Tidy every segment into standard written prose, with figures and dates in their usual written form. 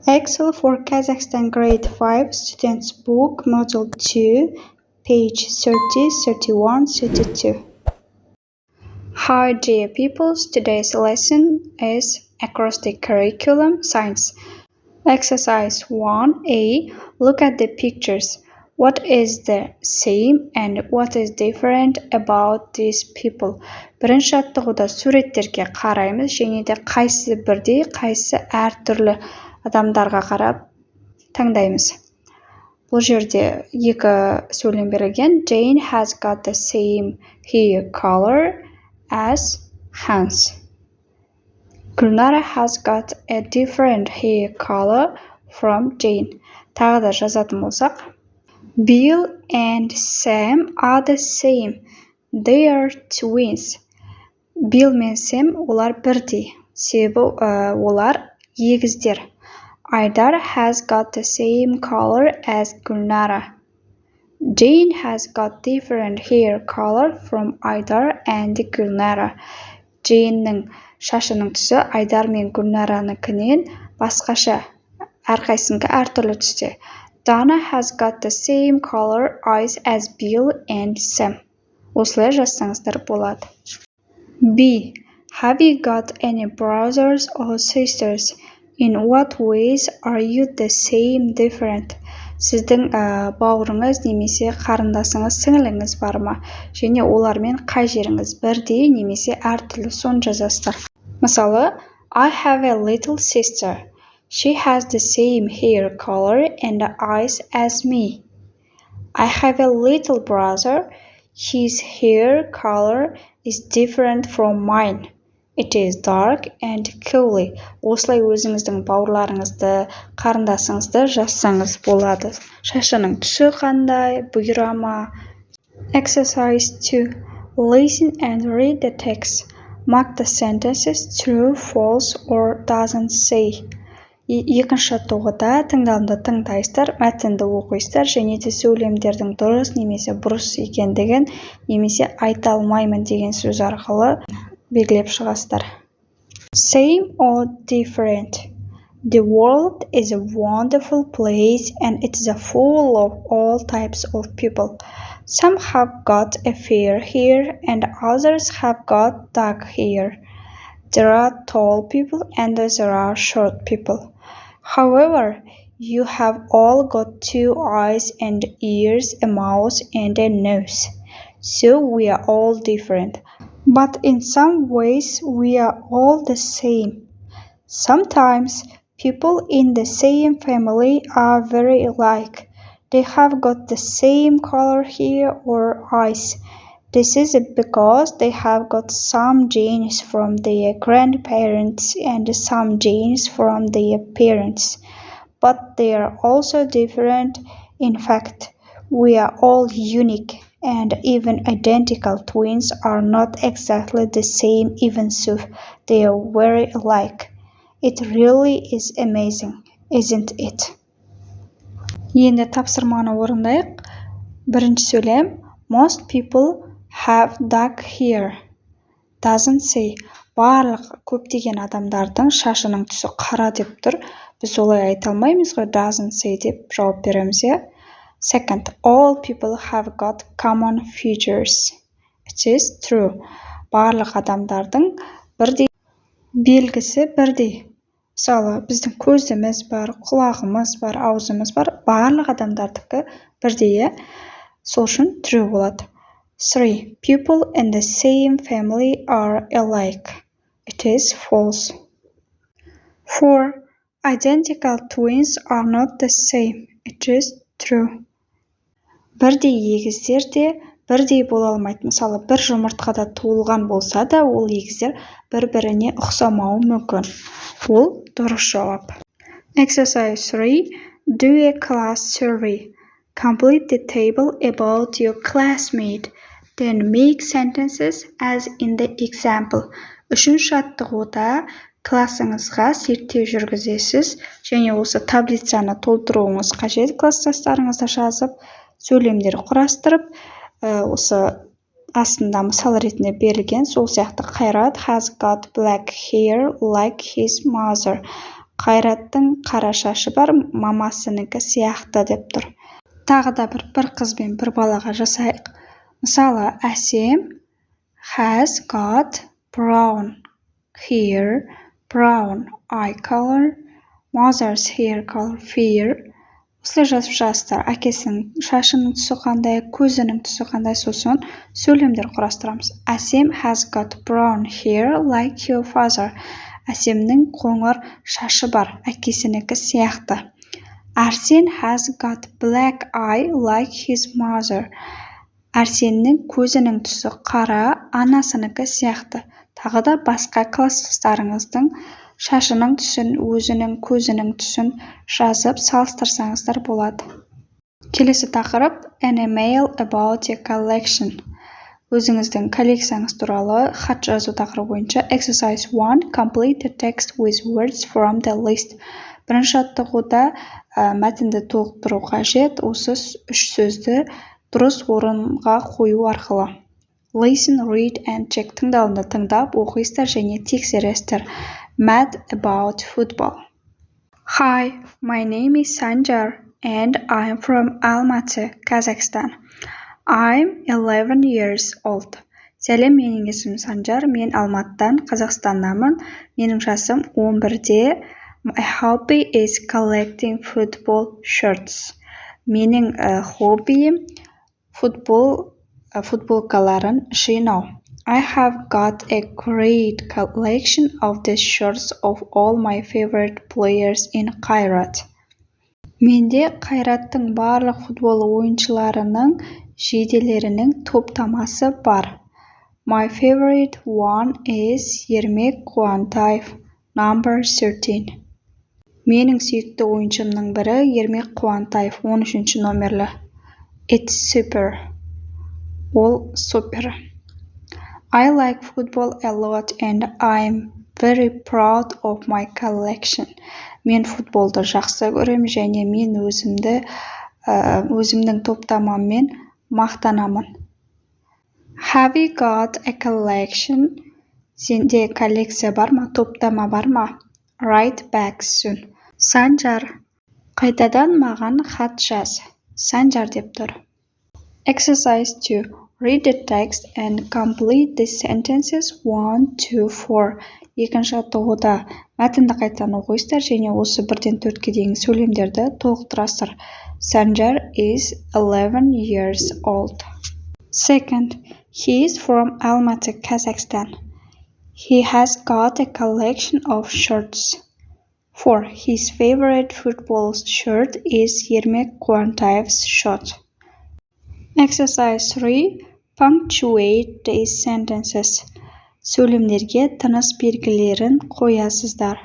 Excel for Kazakhstan Grade 5 Students Book Module 2, page 30, 31, 32. Hi dear peoples, today's lesson is across the curriculum science. Exercise 1a. Look at the pictures. What is the same and what is different about these people? Бірінші жаттығуда суреттерге қараймыз және де қайсысы бірдей, қайсысы әртүрлі адамдарға қарап таңдаймыз. Бұл жерде екі сөйлем берілген. Jane has got the same hair color as Hans. Gulnara has got a different hair color from Jane. Тағы да жазатын болсақ. Bill and Sam are the same. They are twins. Bill мен Sam олар бірдей. Себебі олар егіздер. Aydar has got the same color as Gulnara. Jane has got different hair color from Aydar and Gulnara. Jane'нің шашының түсі Айдар мен Гүлнараныкінен басқаша, әрқайсынікі әртүрлі түсте. Dana has got the same color eyes as Bill and Sam. Осылай жазсаңыздар болады. B. Have you got any brothers or sisters? In what ways are you the same, different? Сіздің бауырыңыз немесе қарындасыңыз, сіңіліңіз бар ма? Және олармен қай жеріңіз бірдей немесе әртүрлі, соны жазасыздар. Мысалы, I have a little sister. She has the same hair color and eyes as me. I have a little brother. His hair color is different from mine. It is dark and curly. Осылай өзіңіздің бауырларыңызды, қарындасыңызды жазсаңыз болады. Шашының түсі қандай, бұйрама. Exercise 2. Listen and read the text. Mark the sentences true, false, or doesn't say. Екінші жаттығуда тыңдалымды тыңдайсыздар, мәтінді оқисыздар және де сөйлемдердің дұрыс немесе бұрыс екендігін немесе айта алмаймын деген сөз арқылы белгілеп шығасыздар. Same or different? The world is a wonderful place and it is full of all types of people. Some have got a fair hair and others have got dark hair. There are tall people and there are short people. However, you have all got two eyes and ears, a mouth and a nose. So we are all different. But in some ways, we are all the same. Sometimes, people in the same family are very alike. They have got the same color hair or eyes. This is because they have got some genes from their grandparents and some genes from their parents. But they are also different. In fact, we are all unique. And even identical twins are not exactly the same even so they are very alike. It really is amazing, isn't it? Енді тапсырманы орындайық. Бірінші сөйлем. Most people have dark hair. Doesn't say. Барлық көптеген адамдардың шашының түсі қара деп тұр. Біз олай айта алмаймыз ғой, doesn't say деп жауап береміз. Second, all people have got common features. It is true. Барлық адамдардың бірдей белгісі бірдей. Мысалы, біздің көзіміз бар, құлағымыз бар, аузымыз бар. Барлық адамдардікі бірдей. Сол үшін true болады. 3. People in the same family are alike. It is false. 4. Identical twins are not the same. It is true. Бірдей егіздер де бірдей бола алмайды. Мысалы, бір жұмыртқада туылған болса да, ол егіздер бір-біріне ұқсамауы мүмкін. Ол дұрыс жауап. Exercise 3. Do a class survey. Complete the table about your classmate. Then make sentences as in the example. Үшінші жаттығуда классыңызға зерттеу жүргізесіз және осы таблицаны толтыруыңыз қажет. Класстастарыңызды жазып, сөйлемдер құрастырып, осы астында мысал ретінде берілген сол сияқты Қайрат has got black hair like his mother. Қайраттың қара шашы бар, мамасынікі сияқты деп тұр. Тағы да бір қыз бен бір балаға жасайық. Мысалы, Әсем has got brown hair, brown eye color, mother's hair color fair. Осылай жазып шығасыздар. Әкесінің шашының түсі қандай, көзінің түсі қандай, сосын сөйлемдер құрастырамыз. Әсем has got brown hair like your father. Әсемнің қоңыр шашы бар, әкесінікі сияқты. Арсен has got black eye like his mother. Арсеннің көзінің түсі қара, анасынікі сияқты. Тағы да басқа класстастарыңыздың шашының түсін, өзінің көзінің түсін жазып салыстырсаңыздар болады. Келесі тақырып an email about your collection. Өзіңіздің коллекцияңыз туралы хат жазу тақырыбы бойынша exercise 1 complete the text with words from the list. Бірінші жаттығуда мәтінді толықтыру қажет, осы үш сөзді дұрыс орынға қою арқылы. Listen, read and check. Тыңдауында тыңдап, оқисыздар және тексересіздер. Mad about football. Hi, my name is Sanjar and I'm from Almaty, Kazakhstan. I'm 11 years old. Сәлем, менің есімім Санжар, мен Алматыдан, Қазақстаннамын. Менің жасым 11-де. My hobby is collecting football shirts. Менің хоббиім футболкаларын жинау. I have got a great collection of the shirts of all my favorite players in Қайрат. Менде Қайраттың барлық футбол ойыншыларының жейделерінің топтамасы бар. My favorite one is Ермек Қуантаев, number 13. Менің сүйікті ойыншымның бірі Ермек Қуантаев, 13 номерлі. It's super. Ол супер. I like football a lot and I'm very proud of my collection. Мен футболды жақсы көрем және мен өзімнің топтамаммен мақтанамын. Have you got a collection? Сенде коллекция бар ма, топтама бар ма? Write back soon. Санжар, қайтадан маған хат жаз. Санжар деп тұр. Exercise 2. Read the text and complete the sentences 1 to 4. Екінші жаттығуда мәтінді қайтадан оқисыздар және осы 1-ден 4-ке дейін сөйлемдерді толықтырасыздар. Sanjar is 11 years old. Second, he is from Almaty, Kazakhstan. He has got a collection of shirts. 4. His favorite football shirt is Ермек Қуантаев's shirt. Exercise 3. Punctuate these sentences. Сөйлемдерге тыныс белгілерін қоясыздар.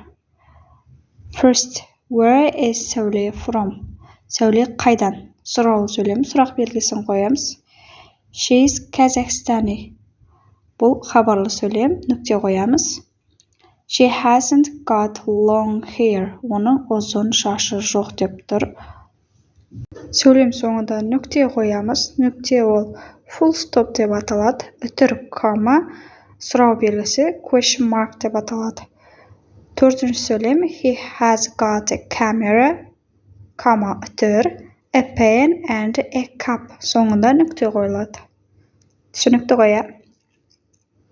First, where is Сәуле from? Сәуле қайдан? Сұраулы сөйлем, сұрақ белгісін қоямыз. She is Kazakhstani. Бұл хабарлы сөйлем, нүкте қоямыз. She hasn't got long hair. Оның ұзын шашы жоқ деп тұр. Сөйлем соңында нүкте қоямыз. Нүкте ол full stop деп аталады. Үтір кома, сұрау белгісі question mark деп аталады. Төртінші сөйлем he has got a camera, кома үтір, a pen and a cup. Соңында нүкте қойылады. Түсінікті қоя.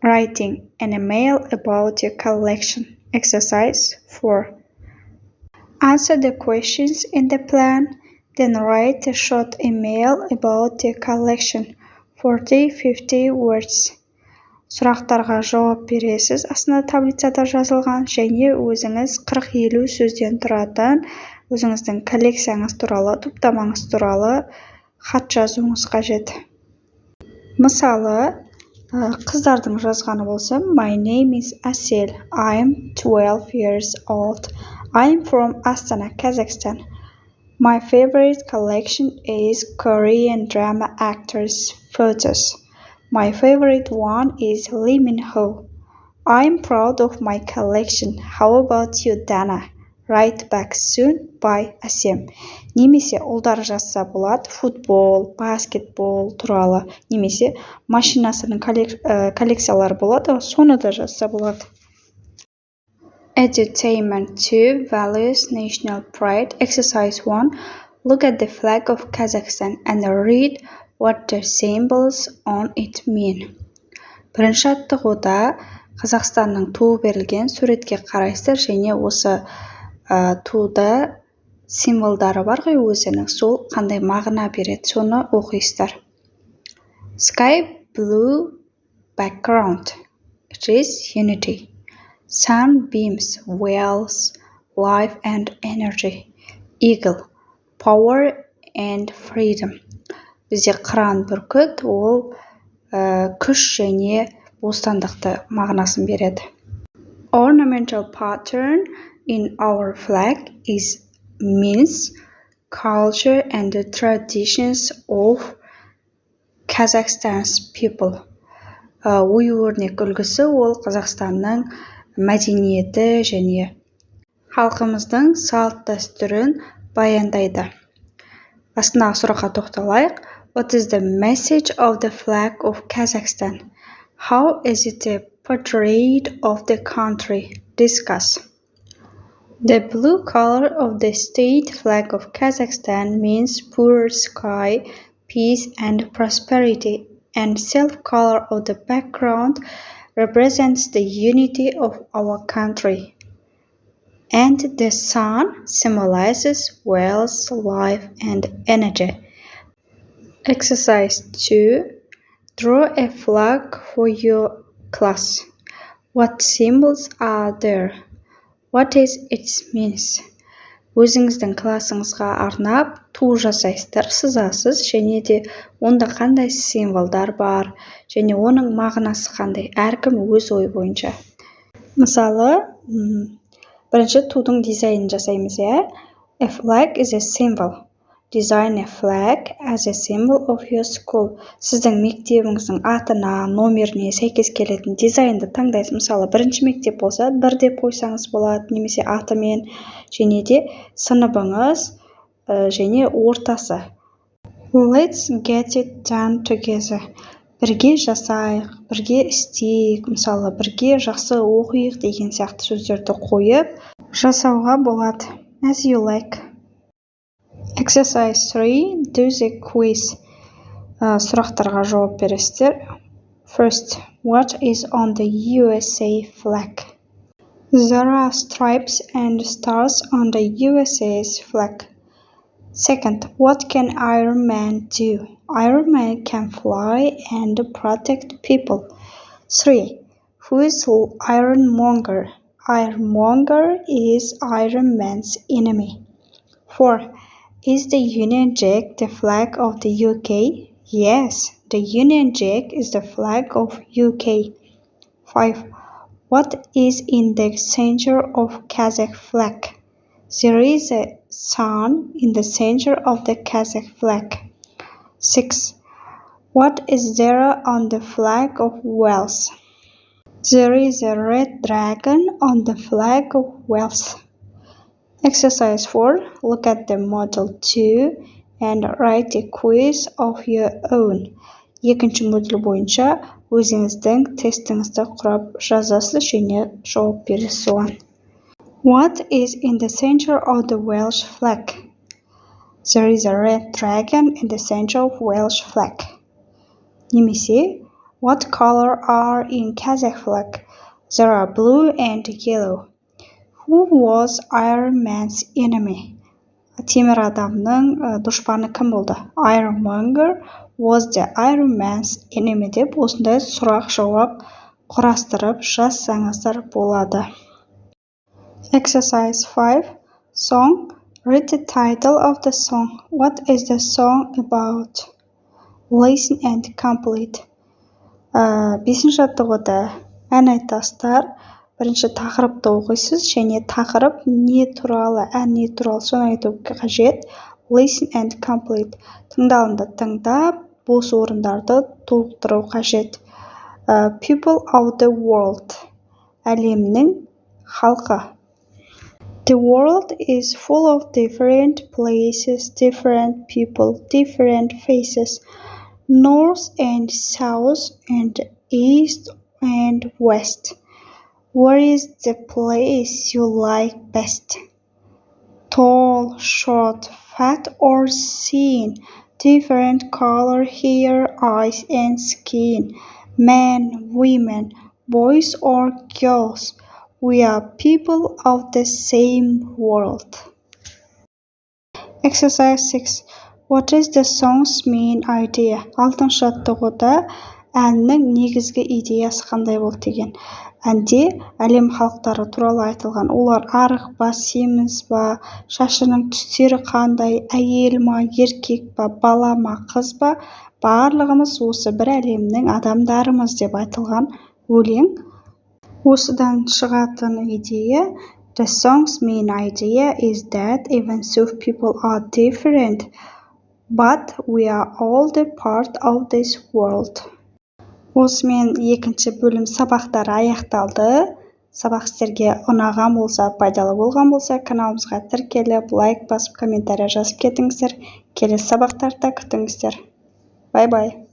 Writing an email about your collection. Exercise 4. Answer the questions in the plan. Then write a short email about your collection. 40-50 words. Сұрақтарға жауап бересіз. Астында таблицада жазылған және өзіңіз 40-50 сөзден тұратын өзіңіздің коллекцияңыз туралы, топтамаңыз туралы хат жазуыңыз қажет. Мысалы, қыздардың жазғаны болса, My name is Asel. I'm 12 years old. I'm from Astana, Kazakhstan. My favorite collection is Korean drama actors' photos. My favorite one is Lee Min-ho. I'm proud of my collection. How about you, Dana? Write back soon by Asem. Немесе ұлдар жазса болады, футбол, баскетбол туралы, немесе машинасының коллекциялары болады, соны да жазса болады. Edutainment 2. Values, national pride. Exercise 1. Look at the flag of Kazakhstan and read what the symbols on it mean. Бірінші аттығуда Қазақстанның туы берілген суретке қарайсыздар және осы туыда символдары бар ғой өзінің, сол қандай мағына береді, соны оқисыздар. Sky blue background. It is unity. Sunbeams, whales, life and energy. Eagle, power and freedom. Бізде қыран бүркіт, ол күш және бостандықты мағынасын береді. Ornamental pattern in our flag means culture and the traditions of Kazakhstan's people. Ою-өрнек үлгісі ол Қазақстанның мәдениеті және халқымыздың салт дәстүрін баяндайды. Астындағы сұраққа тоқталайық. What is the message of the flag of Kazakhstan? How is it a portrait of the country? Discuss. The blue color of the state flag of Kazakhstan means pure sky, peace and prosperity, and silver color of the background represents the unity of our country. And the sun symbolizes wealth, life, and energy. Exercise 2. Draw a flag for your class. What symbols are there? What is its means? Өзіңіздің классыңызға арнап ту жасайсыздар, сызасыз, және де онда қандай символдар бар, және оның мағынасы қандай, әркім өз ой бойынша. Мысалы, бірінші тудың дизайнын жасаймыз, A flag is a symbol. Design a flag as a symbol of your school. Сіздің мектебіңіздің атына, номеріне сәйкес келетін дизайнды таңдайсыз. Мысалы, бірінші мектеп болса, 1 деп қойсаңыз болады, немесе атымен, және де сыныбыңыз және ортасы. Let's get it done together. Бірге жасайық, бірге істейік, мысалы, бірге жақсы оқиық деген сияқты сөздерді қойып, жасауға болады. As you like. Exercise 3. Do the quiz. Сұрақтарға жауап бересіздер. First, what is on the USA flag? There are stripes and stars on the USA's flag. Second, what can Iron Man do? Iron Man can fly and protect people. 3. Who is Ironmonger? Ironmonger is Iron Man's enemy. 4. Is the Union Jack the flag of the UK? Yes, the Union Jack is the flag of UK. 5. What is in the center of Kazakh flag? There is a sun in the center of the Kazakh flag. 6. What is there on the flag of Wales? There is a red dragon on the flag of Wales. Exercise 4. Look at the model 2 and write a quiz of your own. Екінші модуль бойынша өзіңіздің тестіңізді құрап жазасыз және жауап бересіз оған. What is in the center of the Welsh flag? There is a red dragon in the center of Welsh flag. Немесе, what color are in Kazakh flag? There are blue and yellow. Who was Iron Man's enemy? Темір адамның дұшпаны кім болды? Ironmonger was the Iron Man's enemy деп осындай сұрақ жауап құрастырып жазсаңыздар болады. Exercise 5. Song. Read the title of the song. What is the song about? Listen and complete. Бесінші аттығуда ән айтасыздар. Бірінші тақырыпты оқисыз және тақырып не туралы, ән не туралы соны айту қажет. Listen and complete. Тыңдалымды тыңдап, бос орындарды толықтыру қажет. People of the world. Әлемнің халқы. The world is full of different places, different people, different faces. North and south and east and west. Where is the place you like best? Tall, short, fat or thin, different color, hair, eyes and skin, men, women, boys or girls. We are people of the same world. Exercise 6. What is the song's main idea? Алтыншы жаттығуда әннің негізгі идеясы қандай болды деген. Әнде әлем халықтары туралы айтылған. Олар арық па, семіз ба, шашының түстері қандай, әйел ма, еркек па, бала ма, қыз ба, барлығымыз осы бір әлемнің адамдарымыз деп айтылған өлең. Осыдан шығатын идея: The song's main idea is that even though people are different, but we are all the part of this world. Осымен екінші бөлім сабақтары аяқталды. Сабақ сіздерге ұнаған болса, пайдалы болған болса, каналымызға тіркеліп, лайк басып, комментарий жазып кетіңіздер. Келесі сабақтарда күтіңіздер. Бай-бай.